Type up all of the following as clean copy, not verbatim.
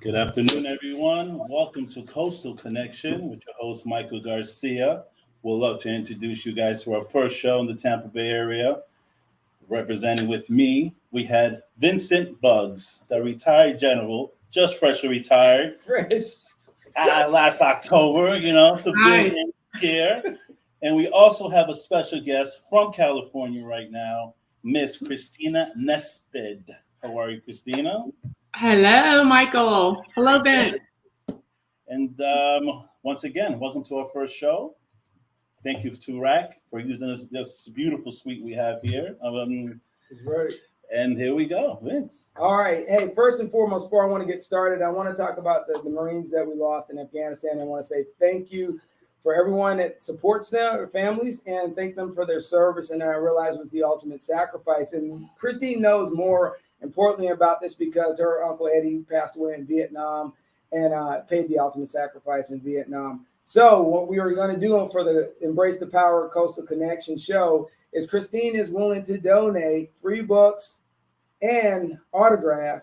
Good afternoon, everyone. Welcome to Coastal Connection with your host, Michael Garcia. We'd love to introduce you guys to our first show in the Tampa Bay area. Representing with me, we had Vincent Buggs, the retired general, just freshly retired. Last October, some Nice. good here. And we also have a special guest from California right now, Miss Christina Nepstad. How are you, Christina? Hello, Michael. Hello, Ben. And once again, welcome to our first show. Thank you to Rack for using this beautiful suite we have here. That's right. And here we go, Vince. All right. Hey, first and foremost, before I want to get started, I want to talk about the Marines that we lost in Afghanistan. I want to say thank you for everyone that supports them, their families, and thank them for their service. And I realize it was the ultimate sacrifice. And Christine knows more importantly about this because her uncle Eddie passed away in Vietnam and paid the ultimate sacrifice in Vietnam. So what we are going to do for the Embrace the Power Coastal Connection show is Christine is willing to donate free books and autograph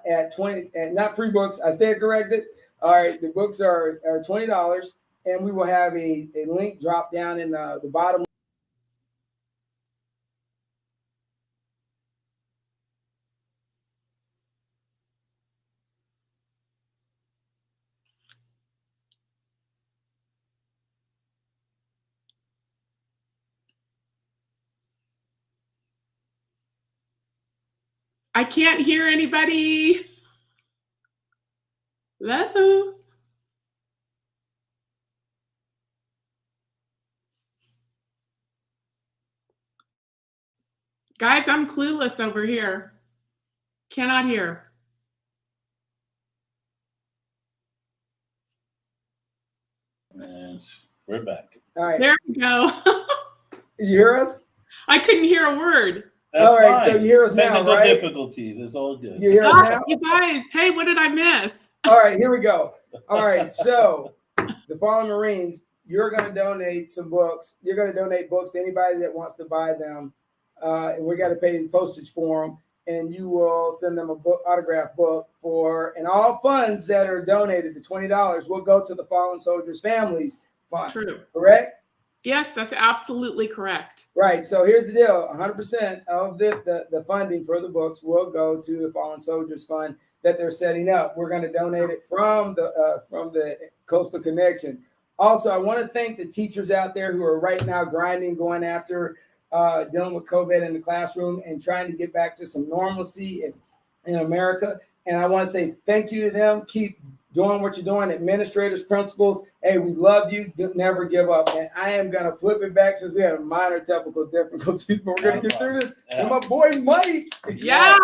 at 20, and not free books. I stand corrected. All right. The books are $20 and we will have a link drop down in the bottom. I can't hear anybody. Hello. Guys, I'm clueless over here. Cannot hear. And we're back. All right. There we go. You hear us? I couldn't hear a word. That's all right. fine. So you hear us Technical now, right? difficulties. It's all good. You hear us Gosh, now? you guys. Hey, what did I miss? All right, here we go. All right, so the Fallen Marines, you're going to donate some books. You're going to donate books to anybody that wants to buy them, and we got to pay the postage for them. And you will send them a book, autograph book and all funds that are donated, the $20 will go to the Fallen Soldiers' Families Fund. True. Correct? Yes, that's absolutely correct. Right. So here's the deal: 100% of the funding for the books will go to the Fallen Soldiers Fund that they're setting up. We're going to donate it from the Coastal Connection. Also, I want to thank the teachers out there who are right now grinding, going after dealing with COVID in the classroom and trying to get back to some normalcy in America. And I want to say thank you to them. Keep doing what you're doing. Administrators, principals, hey, we love you. Never give up. And I am going to flip it back since we had minor technical difficulties, but we're going to get through this. Yeah. And my boy Mike. Yeah.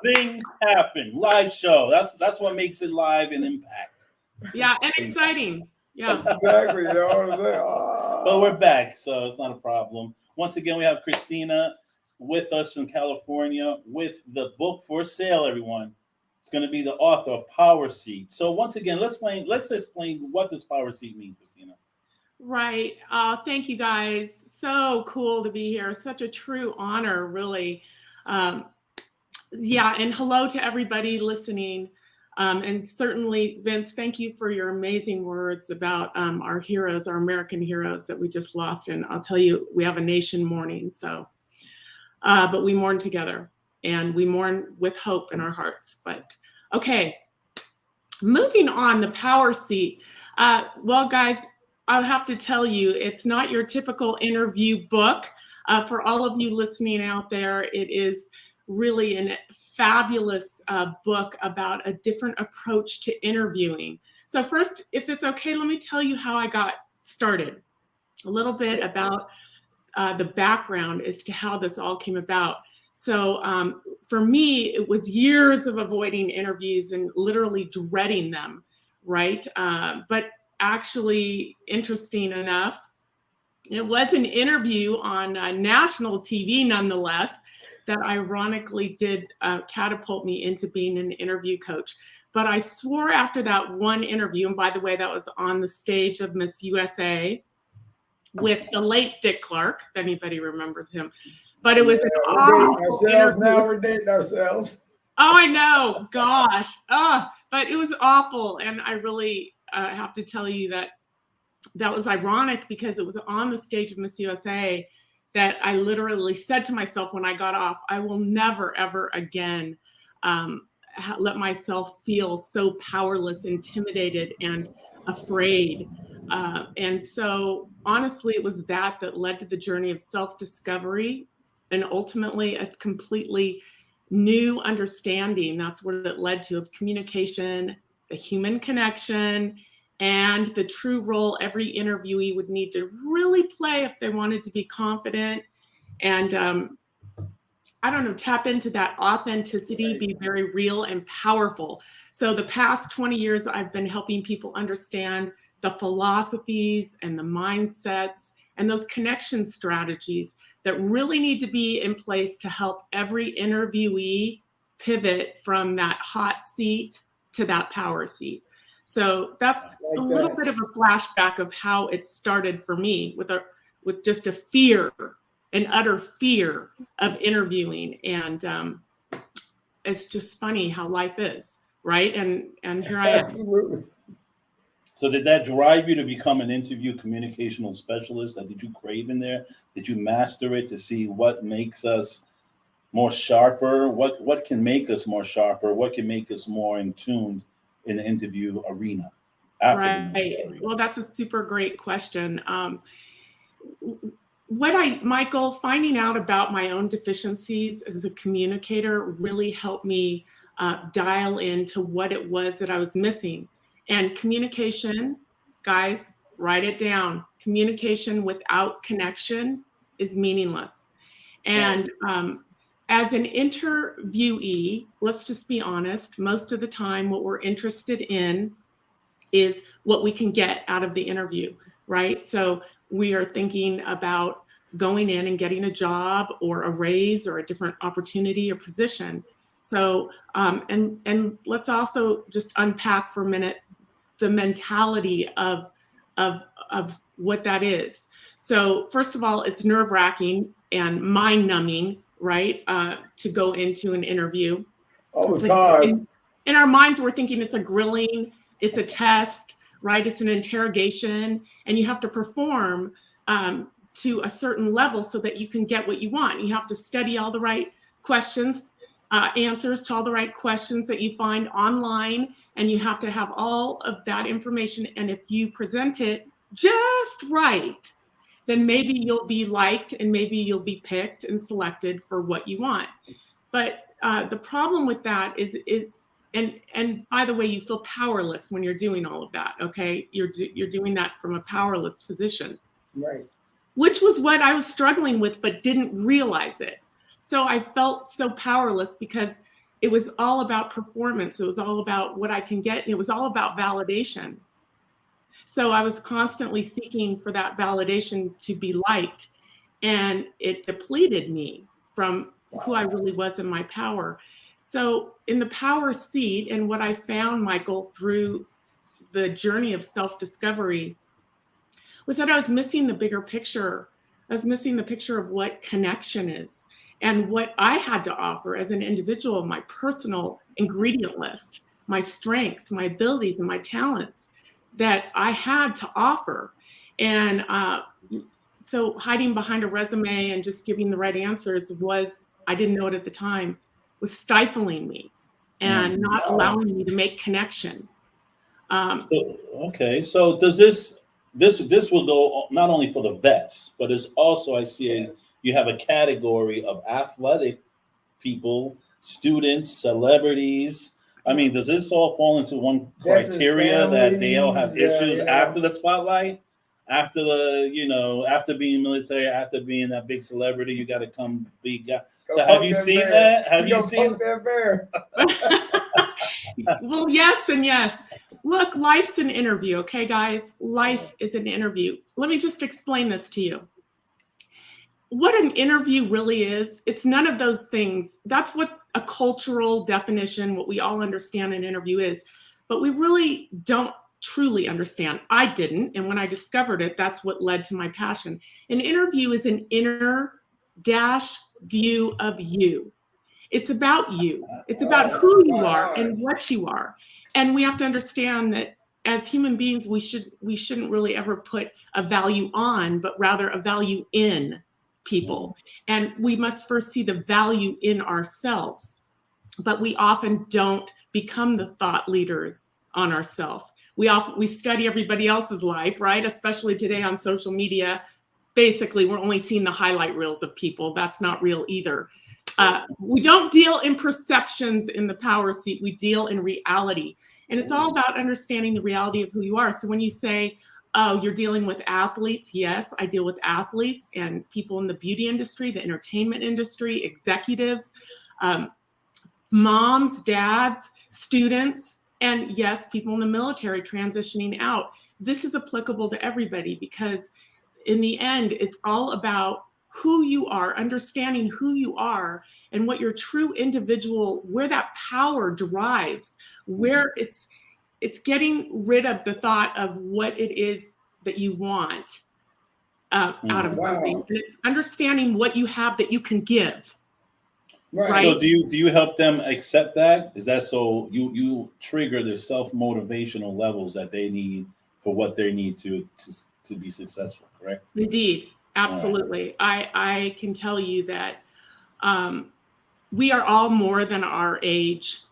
Things happen. Live show. That's what makes it live and impact. Yeah, and exciting. Yeah. Exactly. You know what I'm saying? Oh. But we're back, so it's not a problem. Once again, we have Christina with us from California with the book for sale, everyone. It's going to be the author of Power Seat. So once again, let's explain what does Power Seat mean, Christina. Right. Thank you, guys. So cool to be here. Such a true honor, really. Yeah, and hello to everybody listening. And certainly, Vince, thank you for your amazing words about our heroes, our American heroes that we just lost. And I'll tell you, we have a nation mourning. So, but we mourn together. And we mourn with hope in our hearts. But okay, moving on, the Power Seat. Well, guys, I'll have to tell you, it's not your typical interview book. For all of you listening out there, it is really a fabulous book about a different approach to interviewing. So first, if it's okay, let me tell you how I got started. A little bit about the background as to how this all came about. So for me, it was years of avoiding interviews and literally dreading them, right? But actually, interesting enough, it was an interview on national TV, nonetheless, that ironically did catapult me into being an interview coach. But I swore after that one interview, and by the way, that was on the stage of Miss USA with the late Dick Clark, if anybody remembers him. But it was an awful interview. Now we're dating ourselves. Oh, I know. Gosh. But it was awful. And I really have to tell you that was ironic because it was on the stage of Miss USA that I literally said to myself when I got off, I will never, ever again let myself feel so powerless, intimidated, and afraid. And so honestly, it was that led to the journey of self-discovery and ultimately a completely new understanding. That's what it led to, of communication, the human connection, and the true role every interviewee would need to really play if they wanted to be confident and I don't know, tap into that authenticity, be very real and powerful. So the past 20 years, I've been helping people understand the philosophies and the mindsets and those connection strategies that really need to be in place to help every interviewee pivot from that hot seat to that power seat. So that's a little bit of a flashback of how it started for me with just a fear, an utter fear of interviewing. And it's just funny how life is, right? And here I am. Absolutely. So did that drive you to become an interview communicational specialist? Did you crave in there? Did you master it to see what makes us more sharper? What can make us more sharper? What can make us more in tune in the interview arena? Right. Well, that's a super great question. Michael, finding out about my own deficiencies as a communicator really helped me dial into what it was that I was missing. And communication, guys, write it down. Communication without connection is meaningless. And as an interviewee, let's just be honest, most of the time what we're interested in is what we can get out of the interview, right? So we are thinking about going in and getting a job or a raise or a different opportunity or position. So, and let's also just unpack for a minute the mentality of what that is. So first of all, it's nerve-wracking and mind-numbing, right? To go into an interview. Oh, it's hard. In our minds, we're thinking it's a grilling, it's a test, right? It's an interrogation, and you have to perform to a certain level so that you can get what you want. You have to study all the right questions, answers to all the right questions that you find online, and you have to have all of that information. And if you present it just right, then maybe you'll be liked and maybe you'll be picked and selected for what you want. But the problem with that is and by the way, you feel powerless when you're doing all of that. Okay, you're doing that from a powerless position, right? Which was what I was struggling with, but didn't realize it. So I felt so powerless because it was all about performance. It was all about what I can get, and it was all about validation. So I was constantly seeking for that validation to be liked, and it depleted me from who I really was in my power. So in the power seat, and what I found, Michael, through the journey of self-discovery was that I was missing the bigger picture. I was missing the picture of what connection is and what I had to offer as an individual, my personal ingredient list, my strengths, my abilities, and my talents that I had to offer. And so hiding behind a resume and just giving the right answers I didn't know it at the time, was stifling me and not allowing me to make connection. So does this will go not only for the vets, but it's also, I see you have a category of athletic people, students, celebrities. I mean, does this all fall into one criteria that they all have issues after the spotlight? After after being military, after being that big celebrity, you got to come be guy. So have you seen that? Have you seen that bear? Well, yes and yes. Look, life's an interview, okay, guys? Life is an interview. Let me just explain this to you. What an interview really is, it's none of those things. That's what a cultural definition, what we all understand an interview is. But we really don't truly understand. I didn't. And when I discovered it, that's what led to my passion. An interview is an inner dash view of you. It's about you. It's about who you are and what you are. And we have to understand that as human beings, we shouldn't really ever put a value on, but rather a value in people. And we must first see the value in ourselves. But we often don't become the thought leaders on ourselves. We study everybody else's life, right? Especially today on social media. Basically, we're only seeing the highlight reels of people. That's not real either. We don't deal in perceptions in the power seat. We deal in reality. And it's all about understanding the reality of who you are. So when you say, oh, you're dealing with athletes, yes, I deal with athletes and people in the beauty industry, the entertainment industry, executives, moms, dads, students, and yes, people in the military transitioning out. This is applicable to everybody because in the end, it's all about who you are, understanding who you are and what your true individual, where that power derives, where it's getting rid of the thought of what it is that you want out of something. And it's understanding what you have that you can give. Right. So do you help them accept that? Is that so you trigger their self-motivational levels that they need for what they need to be successful, correct? Indeed. Absolutely. I can tell you that we are all more than our age,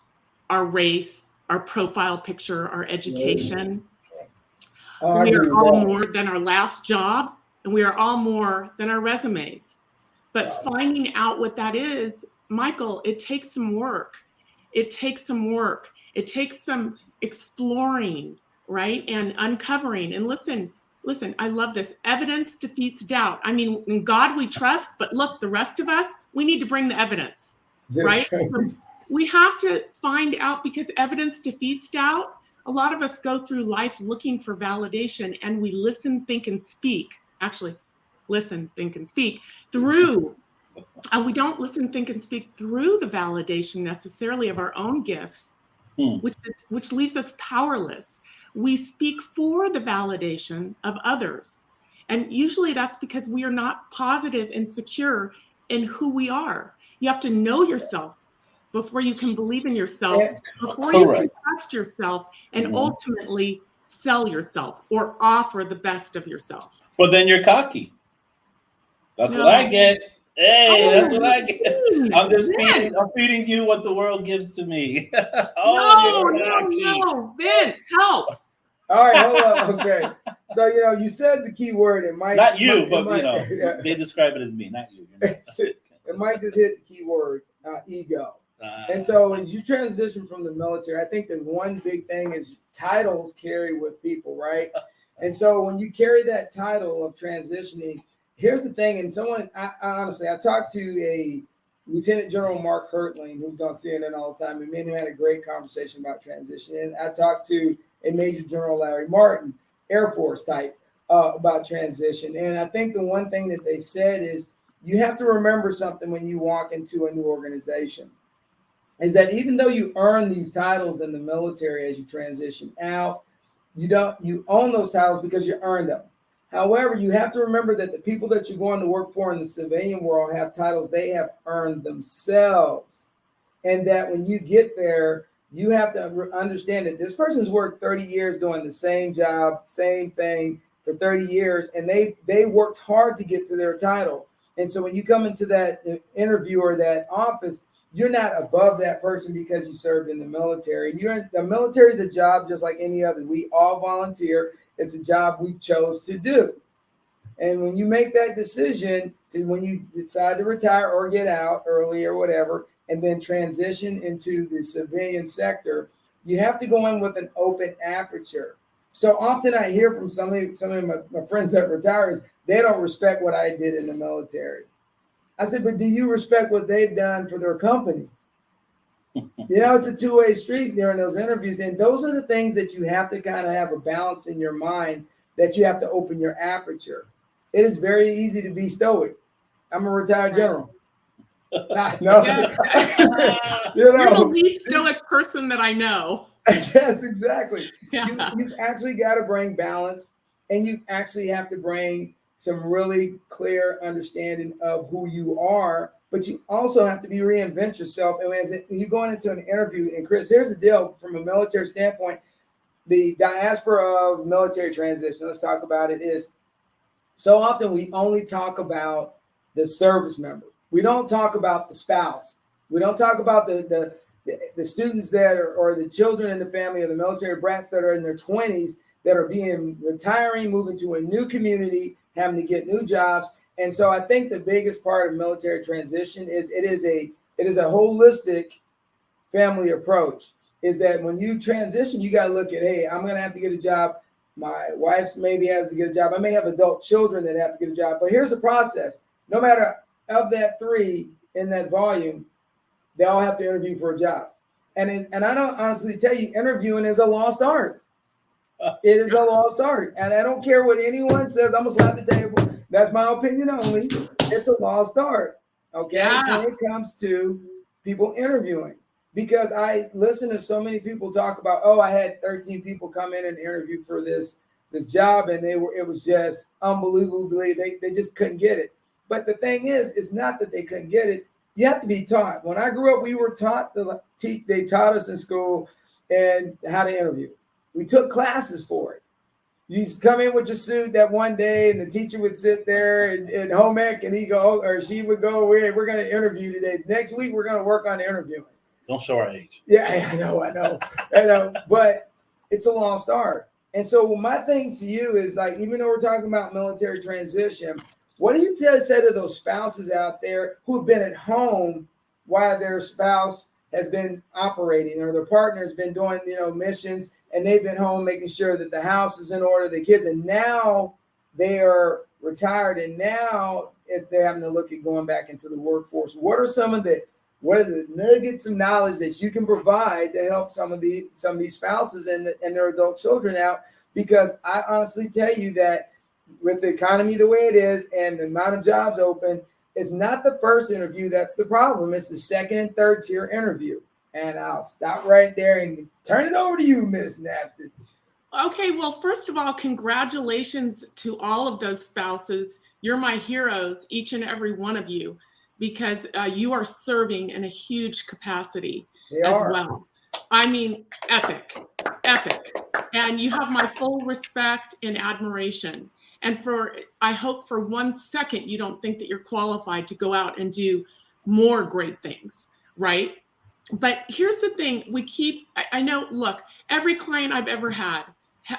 our race, our profile picture, our education. We are all more than our last job, and we are all more than our resumes. But finding out what that is, Michael, it takes some work. It takes some work. It takes some exploring, right? And uncovering. And listen, I love this. Evidence defeats doubt. I mean, in God we trust, but look, the rest of us, we need to bring the evidence, right? We have to find out because evidence defeats doubt. A lot of us go through life looking for validation and we listen, think, and speak. Actually, listen, think, and speak through. We don't listen, think, and speak through the validation necessarily of our own gifts, which leaves us powerless. We speak for the validation of others. And usually that's because we are not positive and secure in who we are. You have to know yourself before you can believe in yourself, before you can trust yourself, and ultimately sell yourself or offer the best of yourself. Well, then you're cocky. That's what I get. Hey, that's what I get. I'm just feeding you what the world gives to me. No, Vince, help. All right, hold on. Okay. So, you said the key word. It might not you, but they describe it as me, not you. It might just hit the key word, ego. And so as you transition from the military, I think that one big thing is titles carry with people, right? And so when you carry that title of transitioning, here's the thing. And I honestly talked to a Lieutenant General Mark Hertling, who's on CNN all the time, and me and him had a great conversation about transition. And I talked to a Major General Larry Martin, Air Force type, about transition. And I think the one thing that they said is you have to remember something when you walk into a new organization, is that even though you earn these titles in the military as you transition out, you own those titles because you earned them. However, you have to remember that the people that you're going to work for in the civilian world have titles they have earned themselves. And that when you get there, you have to understand that this person's worked 30 years doing the same job, same thing for 30 years, and they worked hard to get to their title. And so when you come into that interview or that office, you're not above that person because you served in the military. The military is a job just like any other. We all volunteer. It's a job we chose to do. And when you make that decision when you decide to retire or get out early or whatever, and then transition into the civilian sector, you have to go in with an open aperture. So often I hear from some of my friends that retire, they don't respect what I did in the military. I said, but do you respect what they've done for their company? It's a two-way street during those interviews. And those are the things that you have to kind of have a balance in your mind, that you have to open your aperture. It is very easy to be stoic. I'm a retired general. No. You're the least stoic person that I know. Yes, exactly. Yeah. You've actually got to bring balance, and you actually have to bring some really clear understanding of who you are, but you also have to be reinvent yourself. And as you're going into an interview, and Chris, here's the deal from a military standpoint, the diaspora of military transition, let's talk about it, is so often we only talk about the service member. We don't talk about the spouse. We don't talk about the students that are, or the children in the family, or the military brats that are in their 20s that are retiring, moving to a new community, having to get new jobs. And so I think the biggest part of military transition is it is a holistic family approach. Is that when you transition, you got to look at, hey, I'm going to have to get a job. My wife maybe has to get a job. I may have adult children that have to get a job. But here's the process. No matter of that 3 in that volume, they all have to interview for a job. And I don't honestly tell you, interviewing is a lost art. It is a lost art. And I don't care what anyone says. I'm going to slap the table. That's my opinion only. It's a lost art. Okay. Yeah. When it comes to people interviewing. Because I listen to so many people talk about, oh, I had 13 people come in and interview for this job, and it was just unbelievably, they just couldn't get it. But the thing is, it's not that they couldn't get it. You have to be taught. When I grew up, we were taught to teach. They taught us in school and how to interview. We took classes for it. You used to come in with your suit that one day, and the teacher would sit there and home ec, and he go, or she would go, we're going to interview today. Next week, we're going to work on interviewing. Don't show our age. Yeah, I know. But it's a lost art. And so my thing to you is, like, even though we're talking about military transition, what do you say to those spouses out there who have been at home while their spouse has been operating, or their partner's been doing, missions, and they've been home making sure that the house is in order, the kids, and now they are retired, and now if they're having to look at going back into the workforce, what are the nuggets of knowledge that you can provide to help some of these spouses and their adult children out? Because I honestly tell you that with the economy the way it is and the amount of jobs open, it's not the first interview that's the problem. It's the second and third tier interview. And I'll stop right there and turn it over to you, Miss Nepstad. Okay, well, first of all, congratulations to all of those spouses. You're my heroes, each and every one of you, because you are serving in a huge capacity well. I mean, epic. And you have my full respect and admiration. And I hope for 1 second you don't think that you're qualified to go out and do more great things, right? But here's the thing, I know, look, every client I've ever had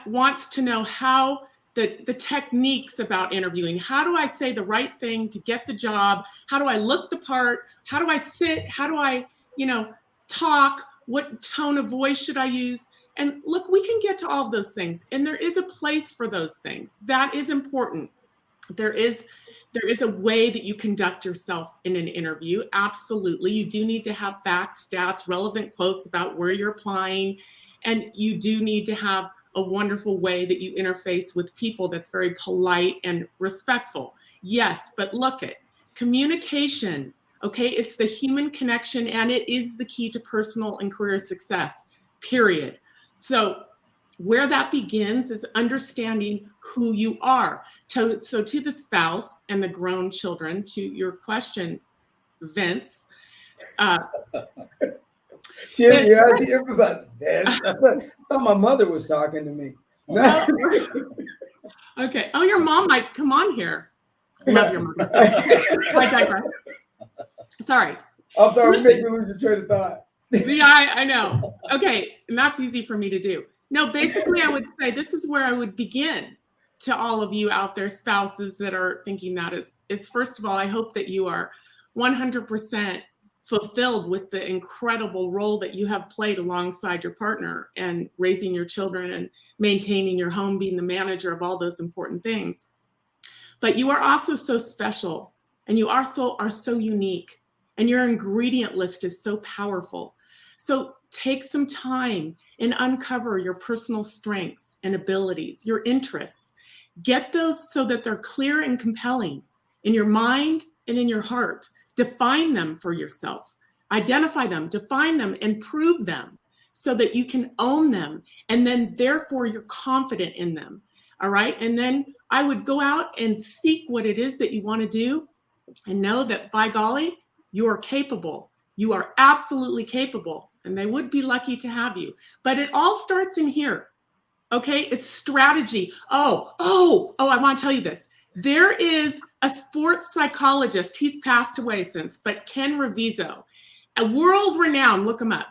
wants to know how the techniques about interviewing. How do I say the right thing to get the job? How do I look the part? How do I sit? How do I, talk? What tone of voice should I use? And look, we can get to all of those things. And there is a place for those things. That is important. There is a way that you conduct yourself in an interview. Absolutely. You do need to have facts, stats, relevant quotes about where you're applying. And you do need to have a wonderful way that you interface with people that's very polite and respectful. Yes, but look at communication. Okay, it's the human connection, and it is the key to personal and career success, period. So where that begins is understanding who you are. So to the spouse and the grown children, to your question, Vince. It was like that. I thought my mother was talking to me. No. Okay. Oh, your mom might come on here. Love your mother. I digress. Sorry. I'm sorry. Listen, make me lose your train of thought. Yeah, I know. Okay, and that's easy for me to do. No, basically, I would say this is where I would begin to all of you out there, spouses that are thinking that is first of all, I hope that you are 100% fulfilled with the incredible role that you have played alongside your partner and raising your children and maintaining your home, being the manager of all those important things. But you are also so special, and you also are so unique, and your ingredient list is so powerful. So take some time and uncover your personal strengths and abilities, your interests. Get those so that they're clear and compelling in your mind and in your heart. Define them for yourself. Identify them, define them, and prove them so that you can own them. And then therefore you're confident in them. All right. And then I would go out and seek what it is that you want to do and know that, by golly, you are capable. You are absolutely capable. And they would be lucky to have you. But it all starts in here. Okay. It's strategy. I want to tell you this. There is a sports psychologist. He's passed away since, but Ken Reviso, a world renowned, look him up.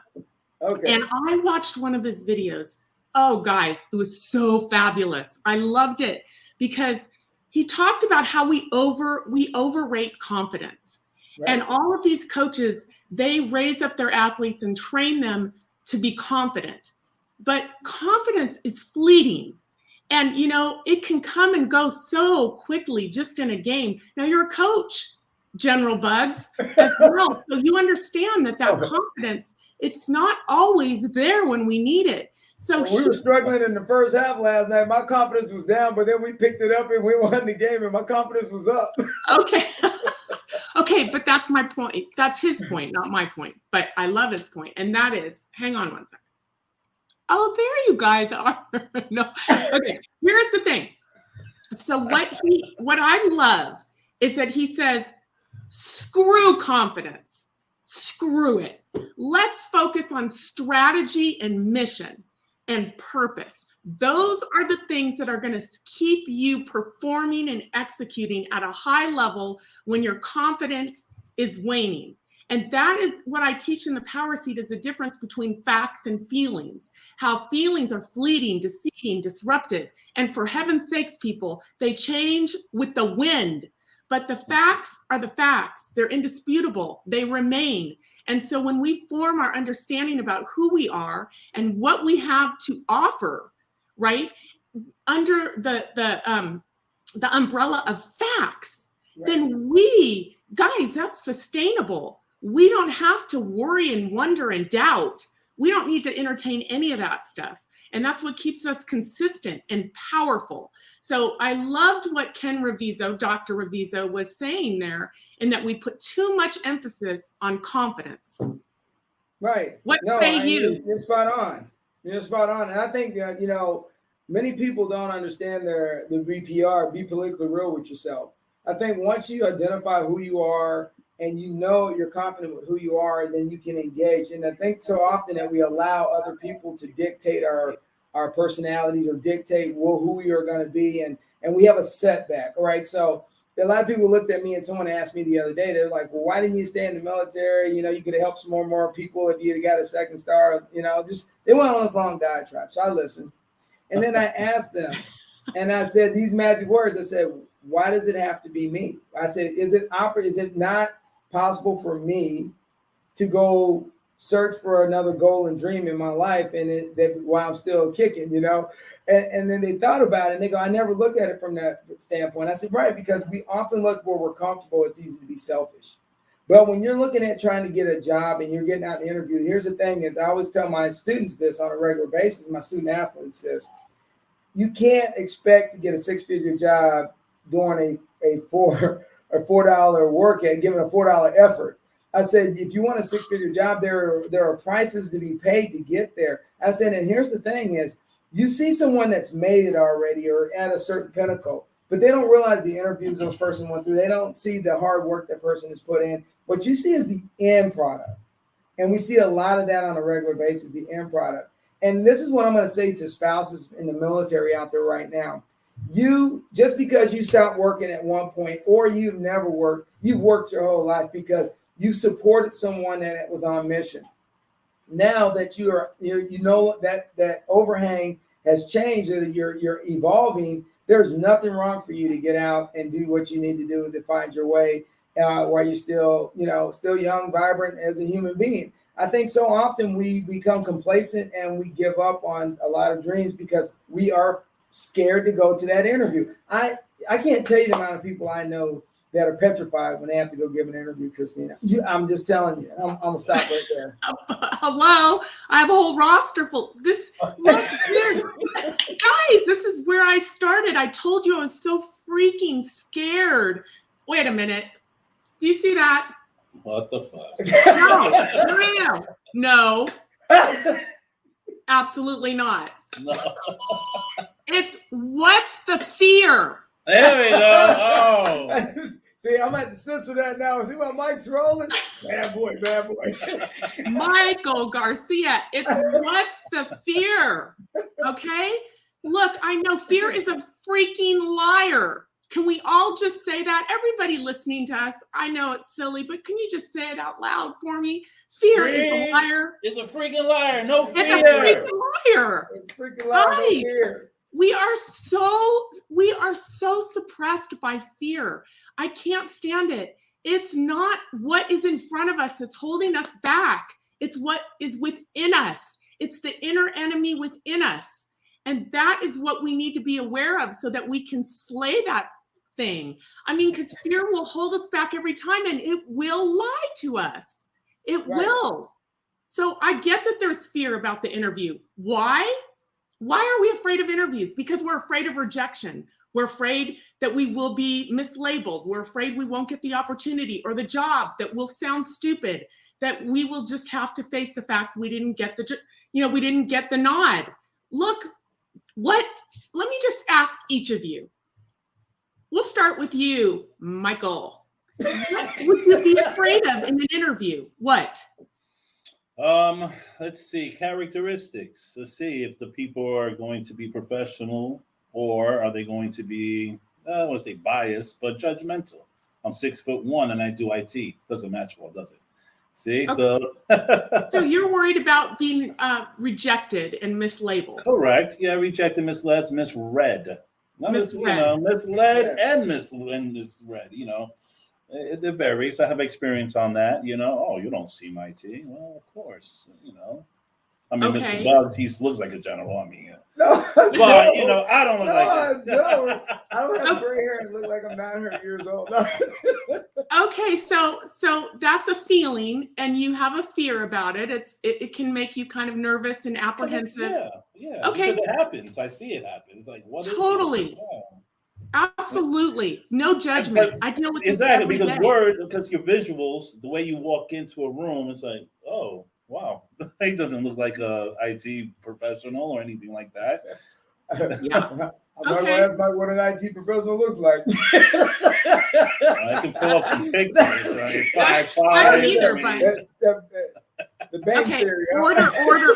Okay. And I watched one of his videos. Oh, guys, it was so fabulous. I loved it because he talked about how we overrate confidence. Right. And all of these coaches, they raise up their athletes and train them to be confident. But confidence is fleeting. And, it can come and go so quickly just in a game. Now, you're a coach, General Bugs, as well. So you understand that confidence, it's not always there when we need it. So we were struggling in the first half last night. My confidence was down, but then we picked it up and we won the game and my confidence was up. Okay. Okay, but that's my point. That's his point, not my point. But I love his point. And that is, hang on one second. Oh, there you guys are. No. Okay, here's the thing. So what I love is that he says, screw confidence. Screw it. Let's focus on strategy and mission and purpose. Those are the things that are going to keep you performing and executing at a high level when your confidence is waning. And that is what I teach in the Power Seat, is the difference between facts and feelings, how feelings are fleeting, deceiving, disruptive. And for heaven's sakes, people, they change with the wind. But the facts are the facts. They're indisputable. They remain. And so when we form our understanding about who we are and what we have to offer, right, under the umbrella of facts, right, then that's sustainable. We don't have to worry and wonder and doubt. We don't need to entertain any of that stuff. And that's what keeps us consistent and powerful. So I loved what Ken Reviso, Dr. Reviso, was saying there, in that we put too much emphasis on confidence. Right. What say you? You're spot on. You're spot on. And I think that, many people don't understand the BPR, be politically real with yourself. I think once you identify who you are, and you're confident with who you are, then you can engage. And I think so often that we allow other people to dictate our personalities or dictate who we are going to be, and we have a setback, all right? So a lot of people looked at me, and someone asked me the other day, they're like, well, why didn't you stay in the military? You could have helped some more people if you had got a second star, just they went on this long diatribe. So I listened. And then I asked them, and I said these magic words. I said, why does it have to be me? I said, is it not possible for me to go search for another goal and dream in my life, and while I'm still kicking, and then they thought about it and they go, I never looked at it from that standpoint. I said, right, because we often look where we're comfortable. It's easy to be selfish. But when you're looking at trying to get a job and you're getting out an interview, here's the thing is I always tell my students this on a regular basis, my student athletes this, you can't expect to get a 6-figure job doing a $4 work and giving a $4 effort. I said, if you want a 6-figure job, there are prices to be paid to get there. I said, and here's the thing is, you see someone that's made it already or at a certain pinnacle, but they don't realize the interviews those person went through. They don't see the hard work that person has put in. What you see is the end product. And we see a lot of that on a regular basis, the end product. And this is what I'm going to say to spouses in the military out there right now. Just because you stopped working at one point or you've never worked, you've worked your whole life because you supported someone that was on mission. Now that that overhang has changed, that you're evolving, there's nothing wrong for you to get out and do what you need to do to find your way while you're still young, vibrant as a human being. I think so often we become complacent and we give up on a lot of dreams because we are scared to go to that interview. I can't tell you the amount of people I know that are petrified when they have to go give an interview, Christina. I'm just telling you. I'm gonna stop right there. Hello, I have a whole roster full. Guys, this is where I started. I told you I was so freaking scared. Wait a minute. Do you see that? What the fuck? No. Absolutely not. No. It's what's the fear? There we go. Oh. See, I'm at the censor that now. See my mic's rolling? Bad boy, bad boy. Michael Garcia, it's what's the fear? Okay? Look, I know fear is a freaking liar. Can we all just say that? Everybody listening to us, I know it's silly, but can you just say it out loud for me? Fear is a liar. It's a freaking liar. No fear. It's a freaking liar. It's freaking loud Right. here. We are so suppressed by fear. I can't stand it. It's not what is in front of us that's holding us back. It's what is within us. It's the inner enemy within us. And that is what we need to be aware of so that we can slay that thing. I mean, because fear will hold us back every time and it will lie to us. It will. So I get that there's fear about the interview. Why? Why are we afraid of interviews? Because we're afraid of rejection. We're afraid that we will be mislabeled. We're afraid we won't get the opportunity or the job, that we'll sound stupid, that we will just have to face the fact we didn't get the nod. Look, let me just ask each of you. We'll start with you, Michael. What would you be afraid of in an interview? What? Let's see, characteristics. Let's see if the people are going to be professional or are they going to be, I don't want to say biased, but judgmental. I'm 6'1" and I do IT. Doesn't match well, does it? See, okay. So so you're worried about being rejected and mislabeled. Correct. Yeah, rejected, misled, misread. Not Misread. Misled and misread. It varies. I have experience on that. Oh, you don't see my T. Well, of course. I mean, Okay. Mr. Bugs, he looks like a general. I mean, No, but I don't look like this. No, I don't have gray hair and look like I'm 900 years old. No. Okay, so that's a feeling, and you have a fear about it. It can make you kind of nervous and apprehensive. Yeah. Okay. Because it happens. I see it happen. It's like, what? Totally. Is it? Absolutely. No judgment. I deal with this every day. Because your visuals, the way you walk into a room, it's like, oh, wow. He doesn't look like a IT professional or anything like that. Yeah. I'm not going to ask Mike what an IT professional looks like. I can pull up some pictures. Right? 5'5". I don't either, but the bank theory.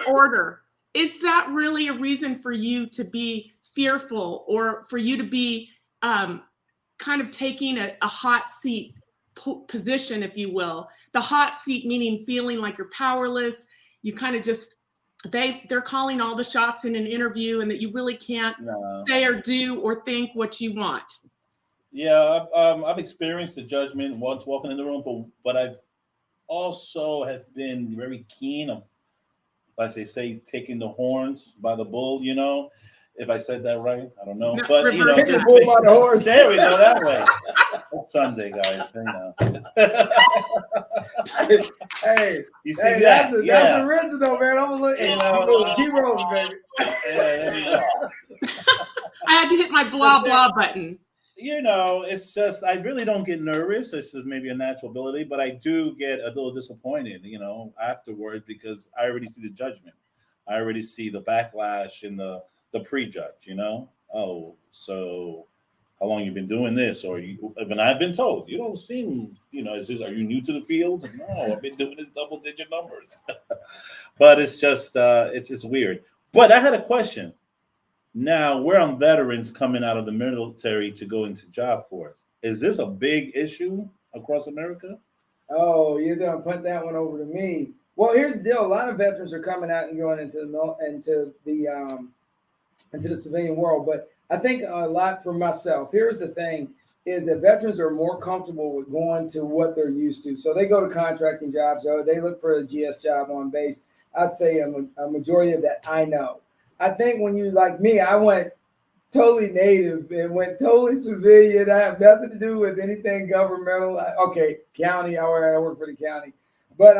Order. Is that really a reason for you to be fearful or for you to be kind of taking a hot seat position, if you will? The hot seat meaning feeling like you're powerless. You kind of just, they're calling all the shots in an interview and that you really can't say or do or think what you want. Yeah, I've experienced the judgment once walking in the room, but I've also have been very keen of, as they say, taking the horns by the bull, If I said that right, I don't know. No, but reverse. just bull by the horse. There we go, that way. It's Sunday, guys. Hey, you see that's that? original, man. I'm gonna keep rolling, baby. I had to hit my blah blah button. It's just I really don't get nervous. It's just maybe a natural ability, but I do get a little disappointed, afterward because I already see the judgment. I already see the backlash and the prejudge. Oh, so how long you been doing this? Or even I've been told you don't seem, are you new to the field? No, I've been doing this double-digit numbers. But it's just weird. But I had a question. Now we're on veterans coming out of the military to go into job force. Is this a big issue across America? Oh, you're gonna punt that one over to me. Well, here's the deal: a lot of veterans are coming out and going into the civilian world. But I think a lot for myself. Here's the thing: is that veterans are more comfortable with going to what they're used to. So they go to contracting jobs, or they look for a GS job on base. I'd say a majority of that I know. I think when you like me, I went totally native and went totally civilian. I have nothing to do with anything governmental. County. I work for the county. But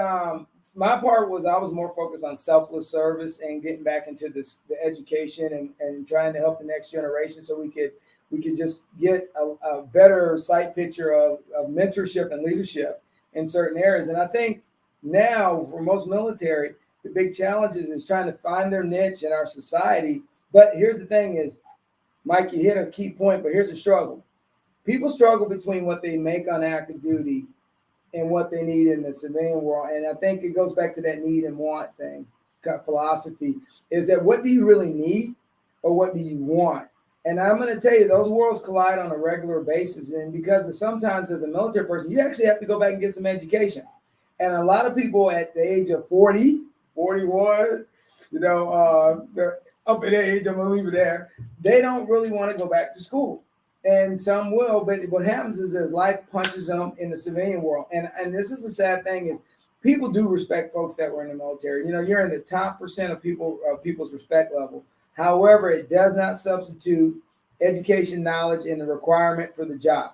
my part was I was more focused on selfless service and getting back into the education and trying to help the next generation so we could just get a better sight picture of mentorship and leadership in certain areas. And I think now for most military, the big challenges is trying to find their niche in our society. But here's the thing is, Mike, you hit a key point, but here's the struggle. People struggle between what they make on active duty and what they need in the civilian world. And I think it goes back to that need and want thing, philosophy, is that what do you really need or what do you want? And I'm going to tell you, those worlds collide on a regular basis. And because sometimes as a military person, you actually have to go back and get some education. And a lot of people at the age of 40, 41, they're up in age, I'm going to leave it there. They don't really want to go back to school. And some will, but what happens is that life punches them in the civilian world. And this is the sad thing is people do respect folks that were in the military. You're in the top % of people's respect level. However, it does not substitute education, knowledge, and the requirement for the job.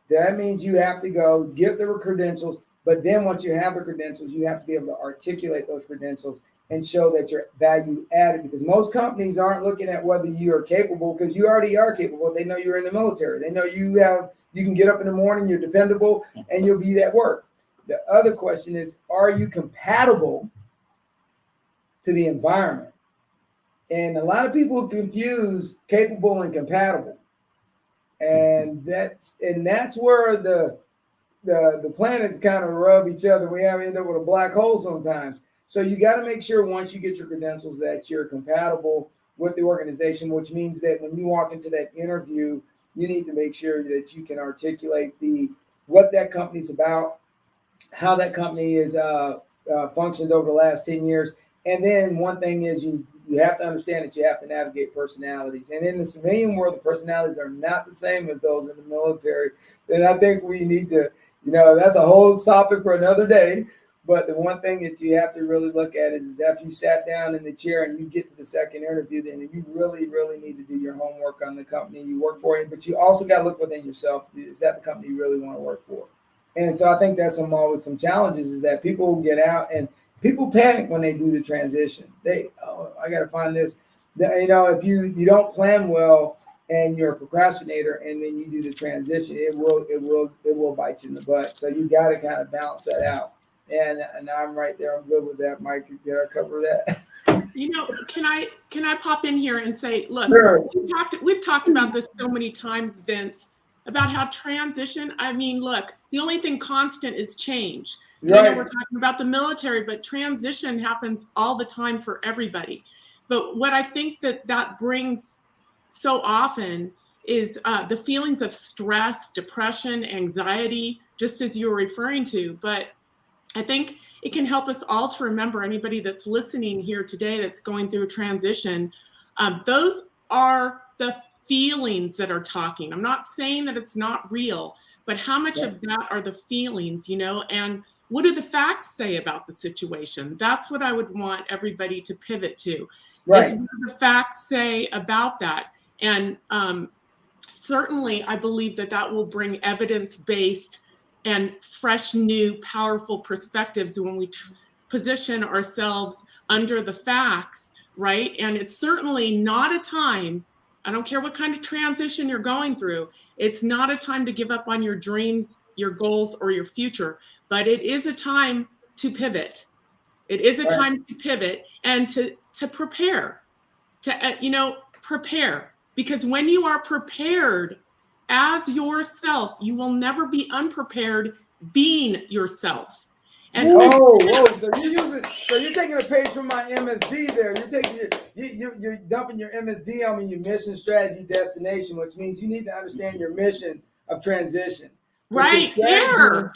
That means you have to go get the credentials, but then once you have the credentials, you have to be able to articulate those credentials and show that you're value added, because most companies aren't looking at whether you are capable, because you already are capable. They know you're in the military. They know you can get up in the morning, you're dependable, and you'll be at work. The other question is, are you compatible to the environment? And a lot of people confuse capable and compatible. And that's where the planets kind of rub each other. We end up with a black hole sometimes. So you got to make sure once you get your credentials that you're compatible with the organization, which means that when you walk into that interview, you need to make sure that you can articulate what that company's about, how that company is functioned over the last 10 years. And then one thing is you have to understand that you have to navigate personalities. And in the civilian world, the personalities are not the same as those in the military. And I think we need to, that's a whole topic for another day. But the one thing that you have to really look at is after you sat down in the chair and you get to the second interview, then you really, really need to do your homework on the company you work for. But you also got to look within yourself. Is that the company you really want to work for? And so I think that's always some challenges is that people get out and people panic when they do the transition. I got to find this. If you don't plan well and you're a procrastinator and then you do the transition, it will bite you in the butt. So you got to kind of balance that out. And I'm right there. I'm good with that, Mike. Did I cover that? Can I pop in here and say, look, sure. we've talked about this so many times, Vince, about how transition. I mean, look, the only thing constant is change. Right. We're talking about the military, but transition happens all the time for everybody. But what I think that brings so often is the feelings of stress, depression, anxiety, just as you were referring to. But I think it can help us all to remember, anybody that's listening here today that's going through a transition, those are the feelings that are talking. I'm not saying that it's not real, but how much of that are the feelings, and what do the facts say about the situation? That's what I would want everybody to pivot to. Right. Is what do the facts say about that? And certainly I believe that will bring evidence-based and fresh, new, powerful perspectives when we position ourselves under the facts, right? And it's certainly not a time, I don't care what kind of transition you're going through, it's not a time to give up on your dreams, your goals, or your future, but it is a time to pivot. It is a time to pivot and to prepare, prepare. Because when you are prepared as yourself, you will never be unprepared being yourself. And whoa! So you're taking a page from my MSD there. You're dumping your MSD on me, your mission, strategy, destination, which means you need to understand your mission of transition. Right there.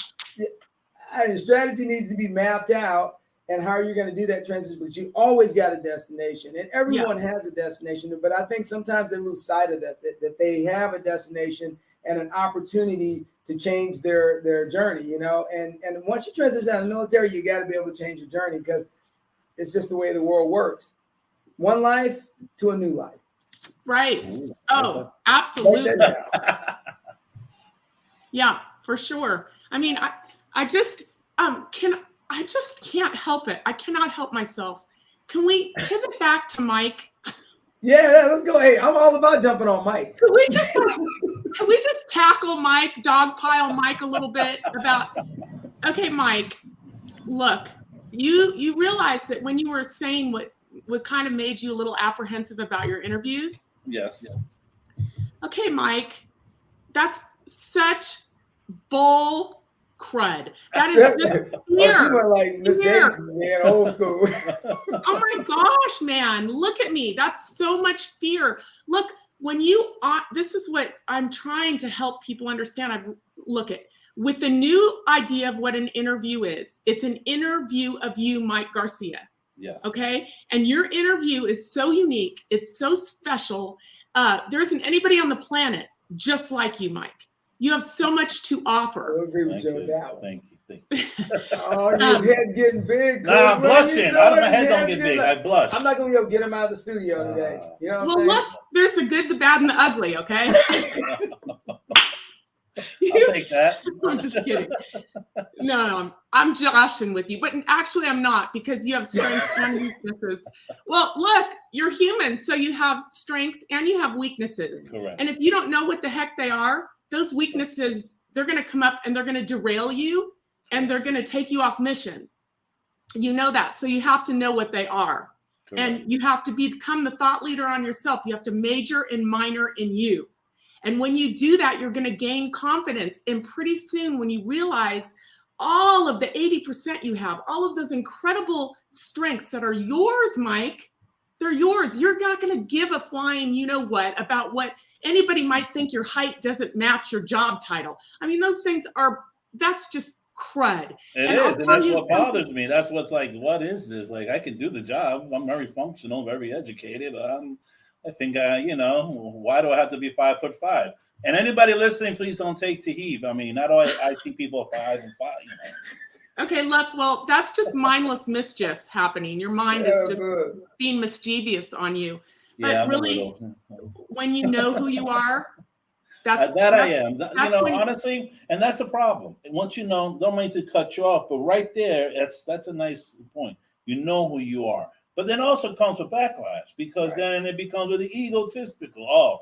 Your strategy needs to be mapped out and how you're going to do that transition, but you always got a destination, and everyone has a destination. But I think sometimes they lose sight of that they have a destination and an opportunity to change their journey, and once you transition out of the military, you got to be able to change your journey because it's just the way the world works. One life to a new life. Right. Oh, absolutely. Yeah, for sure. I mean, I just can't help it. I cannot help myself. Can we pivot back to Mike? Yeah, let's go. Hey, I'm all about jumping on Mike. Can we just tackle Mike, dogpile Mike a little bit about, okay, Mike, look, you realize that when you were saying what kind of made you a little apprehensive about your interviews? Yes. Okay, Mike, that's such bull crud. That is just fear. Oh, she went like Miss Davis, man, old school. Oh my gosh, man, look at me. That's so much fear. Look, when you this is what I'm trying to help people understand. With the new idea of what an interview is. It's an interview of you, Mike Garcia. Yes. Okay. And your interview is so unique. It's so special. There isn't anybody on the planet just like you, Mike. You have so much to offer. I agree with you on that one. Thank you. Oh, your head getting big. Nah, I'm blushing. My head don't get big. I blush. I'm not going to be able to get him out of the studio today. You know what I'm saying? Look, there's the good, the bad, and the ugly, okay? I'll take that. I'm just kidding. No, I'm joshing with you, but actually I'm not, because you have strengths and weaknesses. Well, look, you're human, so you have strengths and you have weaknesses. Correct. And if you don't know what the heck they are, those weaknesses, they're going to come up and they're going to derail you and they're going to take you off mission. You know that. So you have to know what they are. Correct. And you have to become the thought leader on yourself. You have to major and minor in you. And when you do that, you're going to gain confidence. And pretty soon, when you realize all of the 80% you have, all of those incredible strengths that are yours, Mike, they're yours. You're not going to give a flying you-know-what about what anybody might think your height doesn't match your job title. I mean, those things that's just crud. It is, and that's what bothers me. That's what's like, what is this? Like, I can do the job. I'm very functional, very educated. I think, why do I have to be 5'5"? And anybody listening, please don't take to heave. I mean, not all IT people are 5'5", Okay, look, well, that's just mindless mischief happening. Your mind is just being mischievous on you. But really, when you know who you are, I am. Honestly, and that's the problem. Once you know, don't mean to cut you off, but right there, that's a nice point. You know who you are. But then also comes with backlash, because then it becomes really egotistical. Oh,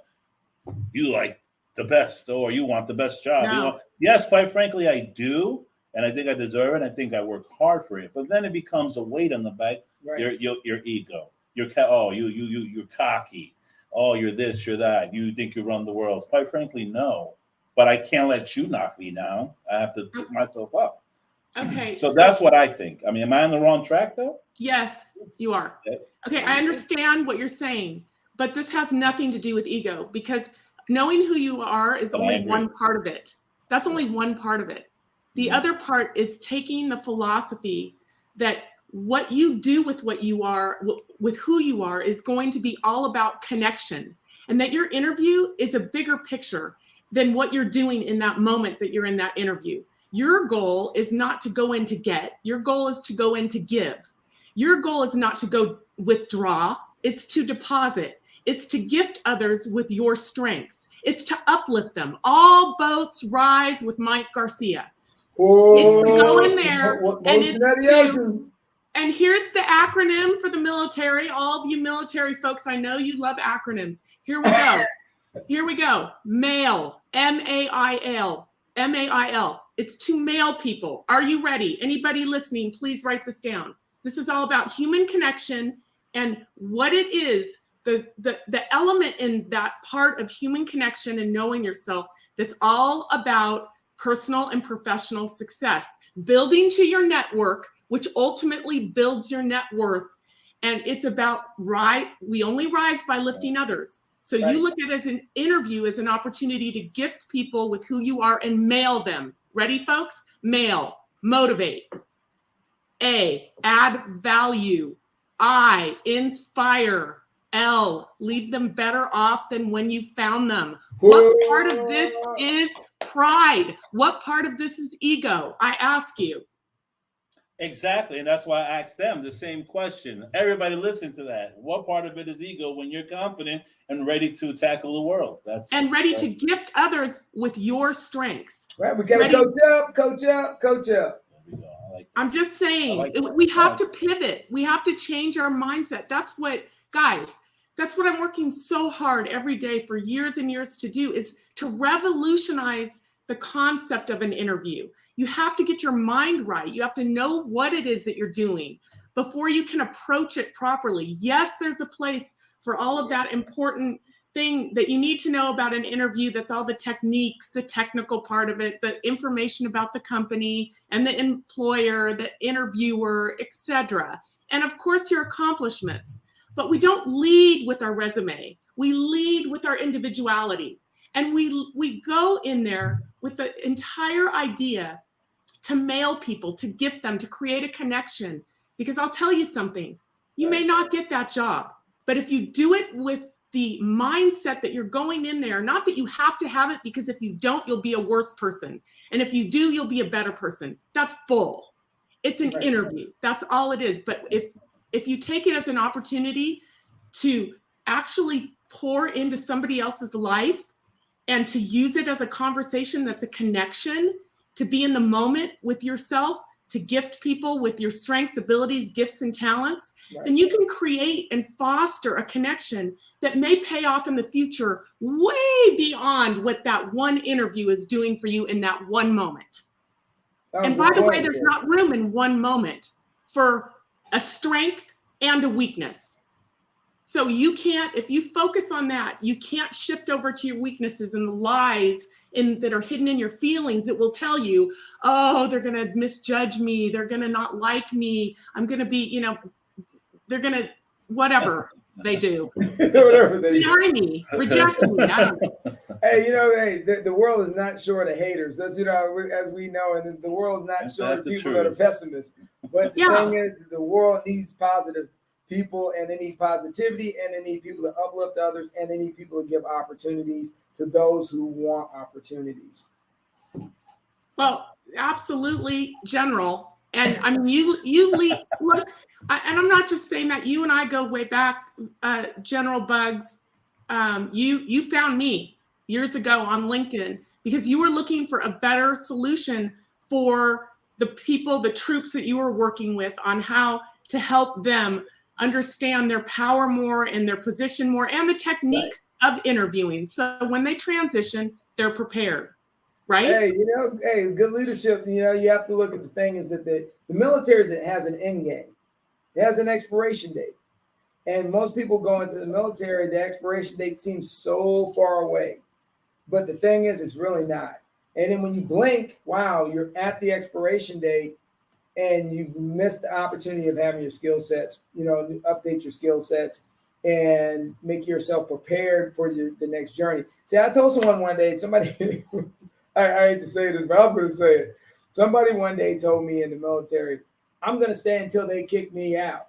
you like the best, or you want the best job. No. Yes, quite frankly, I do. And I think I deserve it. I think I work hard for it. But then it becomes a weight on the back. Right. Your ego. You're cocky. Oh, you're this, you're that. You think you run the world. Quite frankly, no. But I can't let you knock me down. I have to pick myself up. Okay. So that's what I think. I mean, am I on the wrong track, though? Yes, you are. Okay, I understand what you're saying. But this has nothing to do with ego, because knowing who you are is only one part of it. That's only one part of it. The other part is taking the philosophy that what you do with what you are, with who you are, is going to be all about connection, and that your interview is a bigger picture than what you're doing in that moment that you're in that interview. Your goal is not to go in to get. Your goal is to go in to give. Your goal is not to go withdraw. It's to deposit. It's to gift others with your strengths. It's to uplift them. All boats rise with Mike Garcia. It's to go in there and here's the acronym for the military. All of you military folks, I know you love acronyms. Here we go. Here we go. MAIL, M-A-I-L, M-A-I-L. It's to mail people. Are you ready? Anybody listening, please write this down. This is all about human connection and what it is, the element in that part of human connection and knowing yourself that's all about personal and professional success, building to your network, which ultimately builds your net worth. And it's about we only rise by lifting others. So you look at it as an interview, as an opportunity to gift people with who you are and mail them. Ready, folks? Mail, motivate. A, add value. I, inspire. L, leave them better off than when you found them. What part of this is pride? What part of this is ego? I ask you. Exactly. And that's why I asked them the same question. Everybody listen to that. What part of it is ego when you're confident and ready to tackle the world? Ready to gift others with your strengths. Right. We got to coach up. I'm just saying, we have to pivot. We have to change our mindset. That's what I'm working so hard every day for years and years to do, is to revolutionize the concept of an interview. You have to get your mind right. You have to know what it is that you're doing before you can approach it properly. Yes, there's a place for all of that important thing that you need to know about an interview. That's all the techniques, the technical part of it, the information about the company and the employer, the interviewer, etc. And of course, your accomplishments. But we don't lead with our resume. We lead with our individuality. And we go in there with the entire idea to mail people, to gift them, to create a connection. Because I'll tell you something, you may not get that job, but if you do it with the mindset that you're going in there, not that you have to have it, because if you don't, you'll be a worse person. And if you do, you'll be a better person. That's bull. It's an interview. That's all it is. But if you take it as an opportunity to actually pour into somebody else's life and to use it as a conversation that's a connection, to be in the moment with yourself, to gift people with your strengths, abilities, gifts, and talents, then you can create and foster a connection that may pay off in the future way beyond what that one interview is doing for you in that one moment. And by the way, there's not room in one moment for a strength and a weakness. So you can't, if you focus on that, you can't shift over to your weaknesses and the lies that are hidden in your feelings. It will tell you, oh, they're going to misjudge me. They're going to not like me. I'm going to be, they're going to, whatever they do. Whatever they deny me, reject me. Hey, the world is not short of haters. That's, as we know, and the world is not short of people that are pessimists. But the thing is, the world needs positive people, and they need positivity, and they need people to uplift others, and they need people to give opportunities to those who want opportunities. Well, absolutely, General. And I mean, you lead, look, and I'm not just saying that. You and I go way back, General Bugs. You found me years ago on LinkedIn because you were looking for a better solution for the people, the troops that you were working with, on how to help them understand their power more and their position more and the techniques of interviewing. So when they transition, they're prepared, right? Hey, good leadership, you have to look at the thing is that the military has an end game. It has an expiration date. And most people go into the military, the expiration date seems so far away. But the thing is, it's really not. And then when you blink, wow, you're at the expiration date, and you've missed the opportunity of having your skill sets, update your skill sets and make yourself prepared for the next journey. See, I told someone one day, somebody, I hate to say this, but I'm going to say it. Somebody one day told me in the military, I'm going to stay until they kick me out.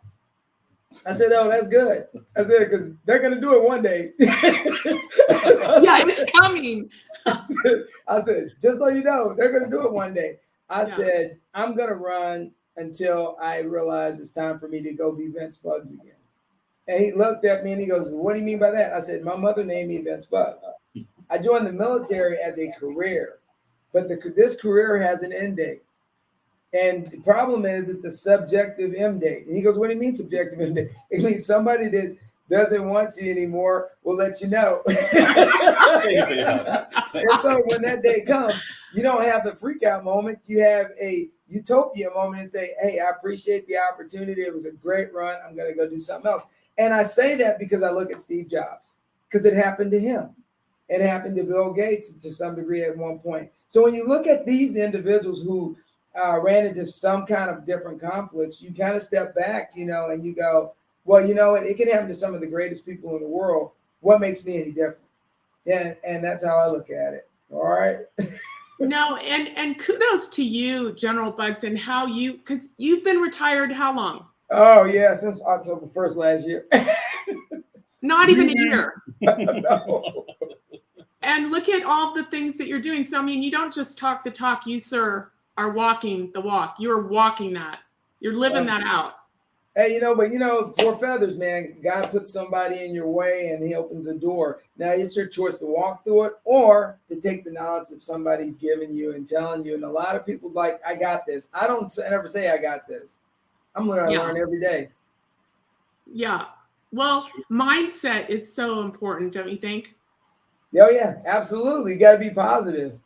I said, oh, that's good. I said, because they're going to do it one day. Yeah, it's coming. I said, just so you know, they're going to do it one day. I said, I'm going to run until I realize it's time for me to go be Vince Bugs again. And he looked at me and he goes, what do you mean by that? I said, my mother named me Vince Bugs. I joined the military as a career, but this career has an end date. And the problem is it's a subjective end date. And he goes, what do you mean subjective end date? It means somebody that doesn't want you anymore will let you know. And so when that day comes, you don't have the freak out moment. You have a utopia moment and say, hey, I appreciate the opportunity. It was a great run. I'm going to go do something else. And I say that because I look at Steve Jobs, because it happened to him. It happened to Bill Gates to some degree at one point. So when you look at these individuals who ran into some kind of different conflicts, you kind of step back, and you go, well, it can happen to some of the greatest people in the world. What makes me any different? And that's how I look at it. All right. No, and kudos to you, General Bugs, and how because you've been retired how long? Oh, yeah, since October 1st last year. Not even a year. No. And look at all the things that you're doing. So, I mean, you don't just talk the talk. You, sir, are walking the walk. You're walking that. You're living that out. Hey, four feathers, man. God puts somebody in your way and he opens a door. Now it's your choice to walk through it or to take the knowledge that somebody's giving you and telling you. And a lot of people like, I got this. I don't ever say I got this. I'm learning to learn every day. Yeah. Well, mindset is so important, don't you think? Oh, yeah, absolutely. You got to be positive.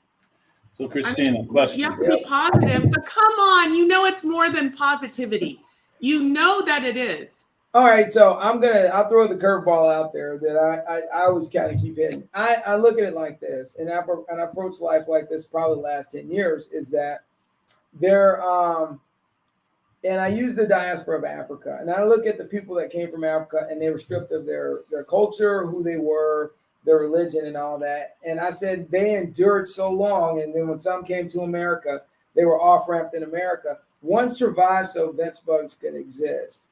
So Christina, question. You have to be positive, but come on, you know it's more than positivity. You know that it is. All right, so I'll throw the curveball out there that I always kind of keep hitting. I look at it like this, and I approach life like this probably the last 10 years, is that there, and I use the diaspora of Africa, and I look at the people that came from Africa and they were stripped of their culture, who they were, their religion and all that. And I said, they endured so long. And then when some came to America, they were off-ramped in America. One survived so Vince Bugs could exist.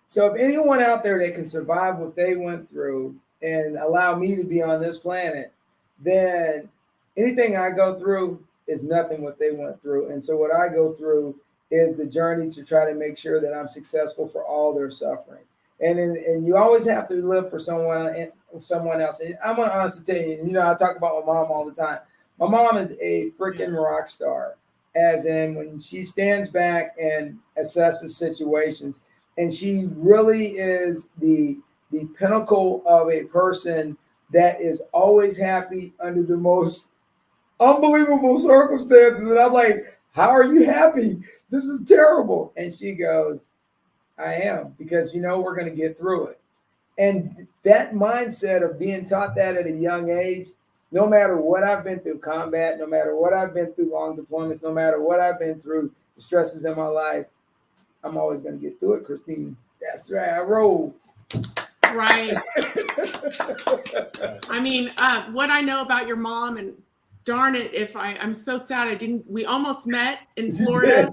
So if anyone out there that can survive what they went through and allow me to be on this planet, then anything I go through is nothing what they went through. And so what I go through is the journey to try to make sure that I'm successful for all their suffering. And you always have to live for someone else. And I'm gonna honestly tell you, I talk about my mom all the time. My mom is a freaking rock star, as in when she stands back and assesses situations, and she really is the pinnacle of a person that is always happy under the most unbelievable circumstances. And I'm like, how are you happy? This is terrible. And she goes, I am, because we're going to get through it. And that mindset of being taught that at a young age, no matter what I've been through combat, no matter what I've been through long deployments, no matter what I've been through, the stresses in my life, I'm always going to get through it, Christine. That's right. I roll. Right. I mean, what I know about your mom, and darn it, I'm so sad we almost met in Florida.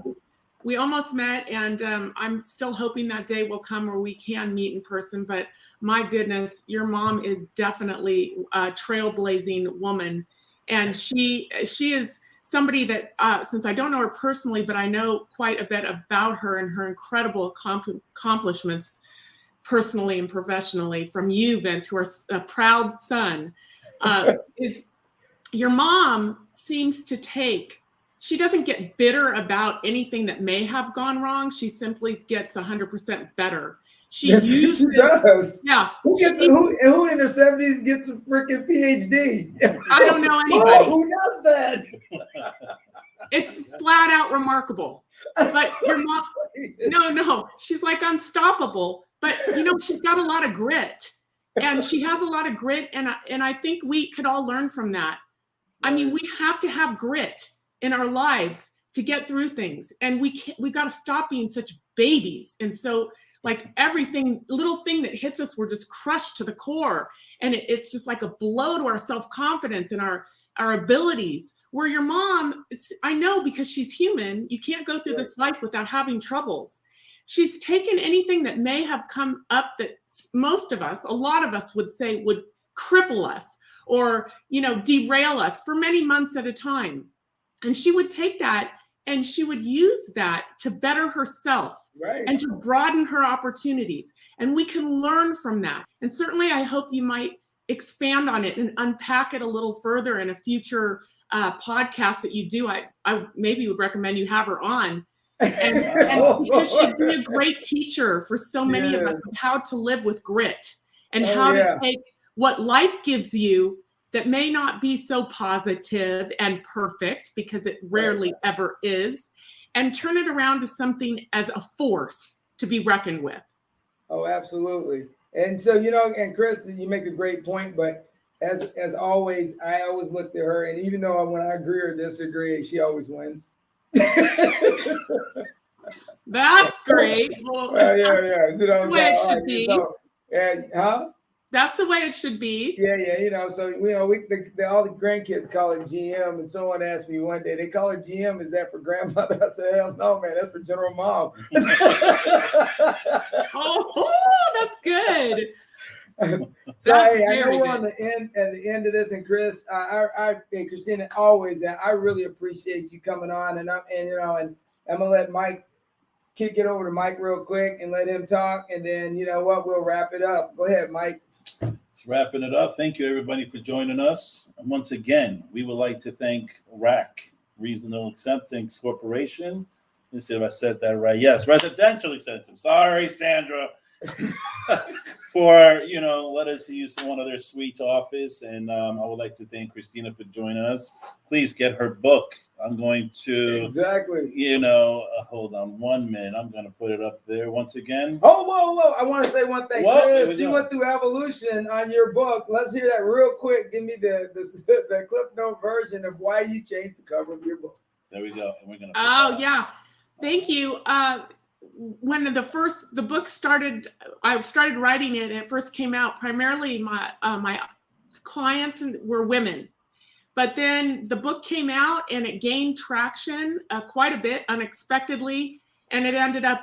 We almost met, and I'm still hoping that day will come where we can meet in person. But my goodness, your mom is definitely a trailblazing woman. And she is somebody that, since I don't know her personally, but I know quite a bit about her and her incredible accomplishments personally and professionally from you, Vince, who are a proud son, is your mom seems to she doesn't get bitter about anything that may have gone wrong. She simply gets 100% better. She does. Yeah. Who in their 70s gets a freaking PhD? I don't know anybody. Who does that? It's flat out remarkable. But your mom, no, she's like unstoppable. But she's got a lot of grit, and she has a lot of grit, and I think we could all learn from that. I mean, we have to have grit in our lives to get through things, and we got to stop being such babies. And so, like, little thing that hits us, we're just crushed to the core, and it's just like a blow to our self-confidence and our abilities. Where your mom, I know, because she's human, you can't go through this life without having troubles. She's taken anything that may have come up that most of us, a lot of us would say would cripple us or, derail us for many months at a time. And she would take that and she would use that to better herself, right, and to broaden her opportunities. And we can learn from that. And certainly I hope you might expand on it and unpack it a little further in a future podcast that you do. I maybe would recommend you have her on. And because she'd be a great teacher for so many of us, how to live with grit and how to take what life gives you that may not be so positive and perfect, because it rarely ever is, and turn it around to something as a force to be reckoned with. Oh, absolutely. And so, and Chris, you make a great point, but as always, I always look to her, and even though when I agree or disagree, she always wins. That's great. Well, yeah. So, that's the way it should be. That's the way it should be. Yeah. So all the grandkids call it GM, and someone asked me one day, they call it GM. Is that for grandmother? I said, hell no, man. That's for General Mom. Oh, that's good. So I know we're on the end of this, and Chris, and Christina, always, I really appreciate you coming on, and I'm gonna let Mike kick it over to Mike real quick and let him talk, and then we'll wrap it up. Go ahead, Mike. It's wrapping it up. Thank you, everybody, for joining us. And once again, we would like to thank RAC, Reasonable Acceptance Corporation. Let's see if I said that right. Yes, Residential Acceptance. Sorry, Sandra. for, let us use one of their suites office. And I would like to thank Christina for joining us. Please get her book. I'm going to, Exactly. hold on 1 minute. I'm going to put it up there once again. Oh, whoa. I want to say one thing. Well, Chris, you went through evolution on your book. Let's hear that real quick. Give me the Cliff Note version of why you changed the cover of your book. There we go. And we're going to. Oh, yeah. Thank you. When the book started, I started writing it, and it first came out, primarily my clients were women. But then the book came out and it gained traction quite a bit unexpectedly. And it ended up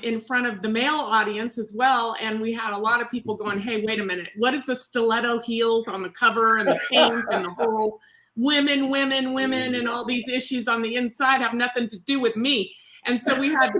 in front of the male audience as well. And we had a lot of people going, hey, wait a minute, what is the stiletto heels on the cover and the pink and the whole women and all these issues on the inside have nothing to do with me. And so we had,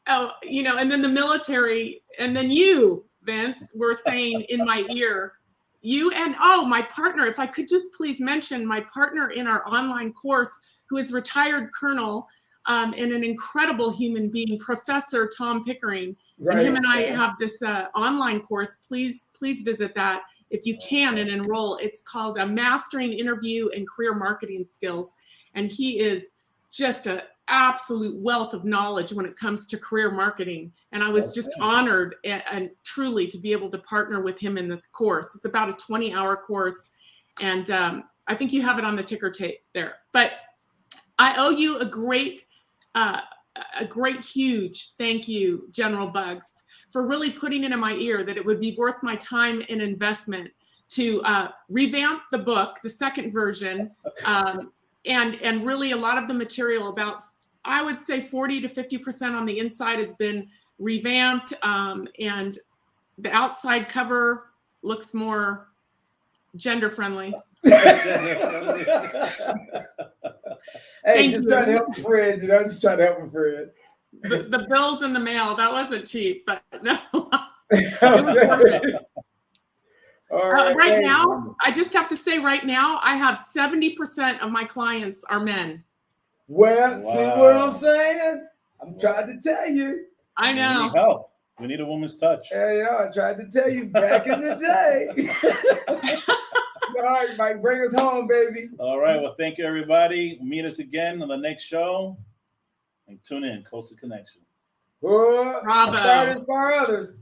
and then the military, and then you, Vince, were saying in my ear, you and my partner, if I could just please mention my partner in our online course, who is retired colonel and an incredible human being, Professor Tom Pickering. Right. And him and I have this online course. Please visit that if you can and enroll. It's called Mastering Interview and Career Marketing Skills. And he is just an absolute wealth of knowledge when it comes to career marketing. And I was just honored and truly to be able to partner with him in this course. It's about a 20-hour course. And I think you have it on the ticker tape there. But I owe you a great, huge thank you, General Bugs, for really putting it in my ear that it would be worth my time and investment to revamp the book, the second version, and really a lot of the material, about, I would say 40 to 50% on the inside has been revamped, and the outside cover looks more gender friendly. Hey, just trying to help a friend. Just trying to help a friend. The bills in the mail, that wasn't cheap, but no. All right. Right now, I just have to say right now, I have 70% of my clients are men. Well, see what I'm saying? I'm trying to tell you. I know. We need help. We need a woman's touch. Yeah, I tried to tell you back in the day. All right, Mike, bring us home, baby. All right. Well, thank you, everybody. Meet us again on the next show. And tune in, Coastal Connection. Bravo. Start to inspire others.